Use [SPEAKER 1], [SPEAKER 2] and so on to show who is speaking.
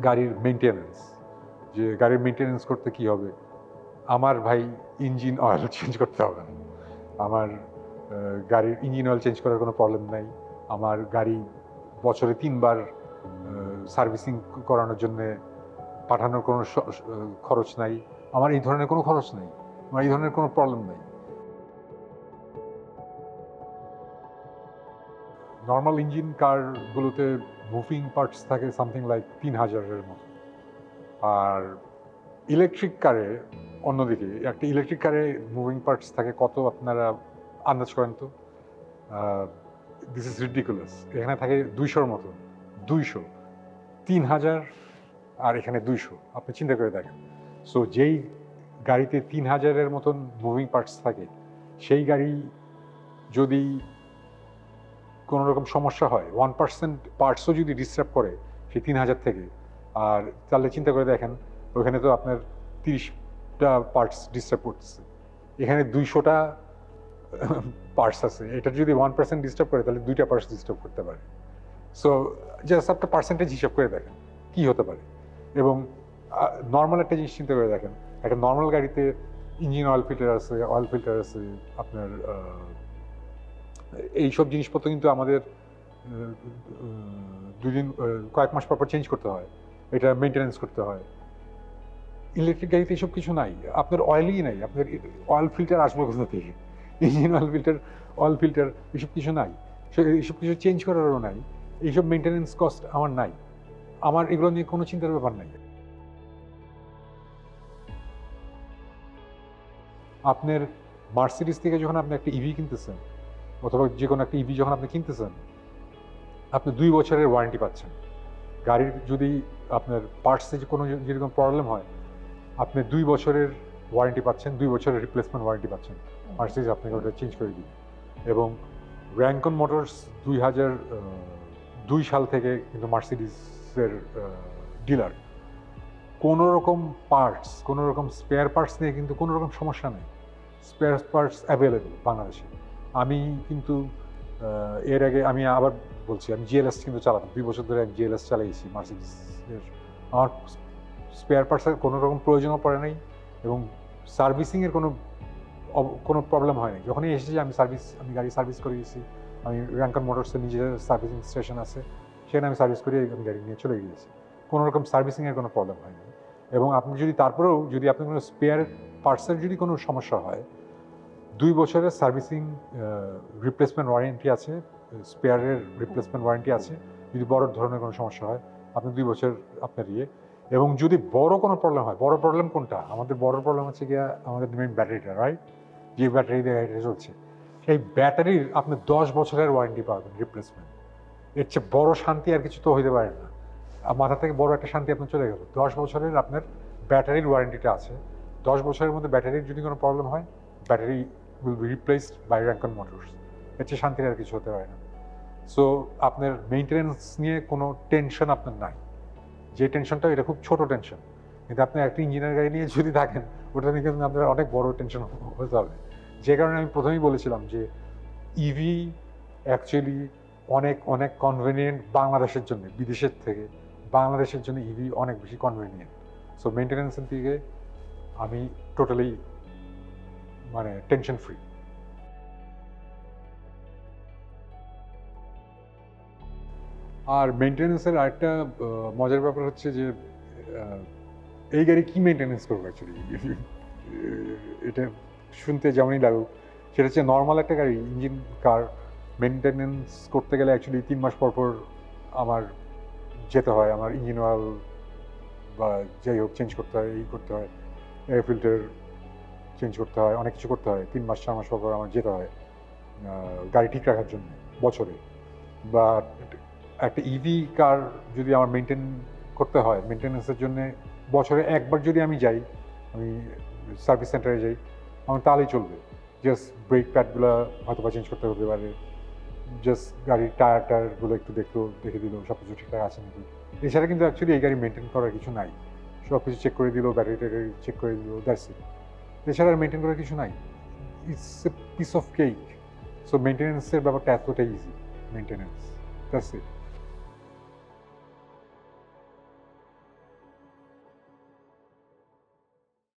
[SPEAKER 1] গাড়ির মেইনটেনেন্স, যে গাড়ির মেইনটেনেন্স করতে কি হবে। আমার ভাই ইঞ্জিন অয়েল চেঞ্জ করতে হবে না, আমার গাড়ির ইঞ্জিন অয়েল চেঞ্জ করার কোনো প্রবলেম নাই, আমার গাড়ি বছরে 3 বার সার্ভিসিং করানোর জন্যে পাঠানোর কোনো খরচ নাই, আমার এই ধরনের কোনো খরচ নেই, আমার এই ধরনের কোনো প্রবলেম নাই। নর্মাল ইঞ্জিন কারগুলোতে মুভিং পার্টস থাকে সামথিং লাইক 3000-এর মতো। আর ইলেকট্রিক কারে অন্যদিকে একটা ইলেকট্রিক কারে মুভিং পার্টস থাকে কত আপনারা আন্দাজ করেন তো? This is ridiculous. এখানে থাকে 200-র মতো, 200, 3000 আর এখানে 200, আপনি চিন্তা করে দেখেন। সো যেই গাড়িতে 3000-এর মতন মুভিং পার্টস থাকে, সেই গাড়ি যদি কোনো রকম সমস্যা হয়, 1% পার্টসও যদি ডিস্টার্ব করে সেই 3000 থেকে, আর তাহলে চিন্তা করে দেখেন ওখানে তো আপনার 30টা পার্টস ডিস্টার্ব করতেছে, এখানে 200টা পার্টস আছে, এটা যদি 1% ডিস্টার্ব করে তাহলে 2টা পার্টস ডিস্টার্ব করতে পারে। সো জাস্ট একটা পার্সেন্টেজ হিসাব করে দেখেন কি হতে পারে। এবং নর্মাল একটা জিনিস চিন্তা করে দেখেন, একটা নর্মাল গাড়িতে ইঞ্জিন অয়েল ফিল্টার আছে আপনার, এইসব জিনিসপত্র কিন্তু আমাদের কয়েক মাস পর চেঞ্জ করতে হয়, এটা মেনটেনেন্স করতে হয়। ইলেকট্রিক গাড়িতে এসব কিছু নাই, আপনার অয়েলই নাই, আপনার অয়েল ফিল্টার আসবে কোথা থেকে, ইঞ্জিন অয়েল ফিল্টার এসব কিছু নাই, এইসব কিছু চেঞ্জ করারও নাই, এইসব মেনটেনেন্স কস্ট আমার নাই, আমার এগুলো নিয়ে কোনো চিন্তার ব্যাপার নাই। আপনার মার্সিডিজ থেকে যখন আপনি একটা ইভি কিনতেছেন, অথবা যে কোনো একটা ইভি যখন আপনি কিনতেছেন, আপনি 2 বছরের ওয়ারেন্টি পাচ্ছেন। গাড়ির যদি আপনার পার্টসে কোনো যেরকম প্রবলেম হয়, আপনি 2 বছরের ওয়ারেন্টি পাচ্ছেন, 2 বছরের রিপ্লেসমেন্ট ওয়ারেন্টি পাচ্ছেন, মার্সিডিজ আপনাকে ওটা চেঞ্জ করে দিবে। এবং র্যাঙ্কন মোটরস 2002 সাল থেকে কিন্তু মার্সিডিজের ডিলার, কোনো রকম পার্টস, কোনো রকম স্পেয়ার পার্টস নিয়ে কিন্তু কোনো রকম সমস্যা নেই, স্পেয়ার পার্টস অ্যাভেলেবেল বাংলাদেশে। আমি কিন্তু এর আগে আমি আবার বলছি, আমি জিএলএস কিন্তু চালাতাম, 2 বছর ধরে আমি জিএলএস চালিয়েছি মার্সিডিজের। আমার স্পেয়ার পার্টসের কোনো রকম প্রয়োজনও পড়ে নাই, এবং সার্ভিসিংয়ের কোনো প্রবলেম হয় নাই। যখনই এসেছি আমি গাড়ি সার্ভিস করে গেছি, আমি র্যাঙ্কন মোটরসের নিজের সার্ভিসিং স্টেশন আছে, সেখানে আমি সার্ভিস করে আমি গাড়ি নিয়ে চলে গিয়েছি, কোনো রকম সার্ভিসিংয়ের কোনো প্রবলেম হয়নি। এবং আপনি যদি তারপরেও যদি আপনার কোনো স্পেয়ার পার্টসের যদি কোনো সমস্যা হয়, 2 বছরের সার্ভিসিং রিপ্লেসমেন্ট ওয়ারেন্টি আছে, স্পেয়ারের রিপ্লেসমেন্ট ওয়ারেন্টি আছে। যদি বড় ধরনের কোনো সমস্যা হয়, আপনি 2 বছর আপনার এবং যদি বড় কোনো প্রবলেম হয়, বড় প্রবলেম কোনটা? আমাদের বড় প্রবলেম হচ্ছে গিয়ে আমাদের মেইন ব্যাটারিটা, রাইট? যে ব্যাটারি দিয়ে গাড়িটা চলছে, সেই ব্যাটারির আপনি 10 বছরের ওয়ারেন্টি পাবেন রিপ্লেসমেন্ট। এর চেয়ে বড় শান্তি আর কিছু তো হইতে পারে না। মাথা থেকে বড় একটা শান্তি আপনার চলে গেল। 10 বছরের আপনার ব্যাটারির ওয়ারেন্টিটা আছে। 10 বছরের মধ্যে ব্যাটারির যদি কোনো প্রবলেম হয়, battery will be replaced by Rancon motors. এর চেয়ে শান্তির আর কিছু হতে পারে না। সো আপনার মেইনটেনেন্স নিয়ে কোনো টেনশন আপনার নাই। যে টেনশনটা, এটা খুব ছোট টেনশন, কিন্তু আপনি একটা ইঞ্জিনিয়ার গাড়ি নিয়ে যদি থাকেন, ওটা নিয়ে কিন্তু আপনার অনেক বড় টেনশন হতে হবে। যে কারণে আমি প্রথমেই বলেছিলাম যে ইভি অ্যাকচুয়ালি অনেক অনেক কনভেনিয়েন্ট বাংলাদেশের জন্য, বিদেশের থেকে বাংলাদেশের জন্য ইভি অনেক বেশি কনভেনিয়েন্ট। সো মেনটেনেন্সের দিকে আমি টোটালি মানে টেনশন ফ্রি। আর মেনটেনেন্সের আরেকটা মজার ব্যাপার হচ্ছে যে এই গাড়ি কী মেনটেনেন্স করবো অ্যাকচুয়ালি, এটা শুনতে যেমনই লাগুক, সেটা হচ্ছে নর্মাল একটা গাড়ি ইঞ্জিন কার মেনটেনেন্স করতে গেলে অ্যাকচুয়ালি 3 মাস পর আমার যেতে হয়, আমার ইঞ্জিন অয়েল বা যাই হোক চেঞ্জ করতে হয়, এই করতে হয়, এয়ার ফিল্টার চেঞ্জ করতে হয়, অনেক কিছু করতে হয়। 3 মাস 4 মাস পর আমার যেতে হয় গাড়ি ঠিক রাখার জন্য বছরে। বা একটা ইভি কার যদি আমার মেনটেন করতে হয়, মেনটেন্যান্সের জন্য বছরে একবার যদি আমি যাই, আমি সার্ভিস সেন্টারে যাই, আমার তাহলেই চলবে। জাস্ট ব্রেক প্যাডগুলো হয়তো বা চেঞ্জ করতে হতে পারে, জাস্ট গাড়ির টায়ারগুলো একটু দেখে দিল সব কিছু ঠিকঠাক আছে নাকি। এছাড়া কিন্তু অ্যাকচুয়ালি এই গাড়ি মেনটেন করার কিছু নাই, সব কিছু চেক করে দিল, ব্যাটারি ট্যাটারি চেক করে দিল, দ্যাটস ইট। এছাড়া আর মেনটেন করার কিছু নাই। It's a piece of cake. So মেনটেন্যান্সের ব্যাপারটা এতটাই ইজি, মেনটেন্যান্স, দ্যাটস ইট।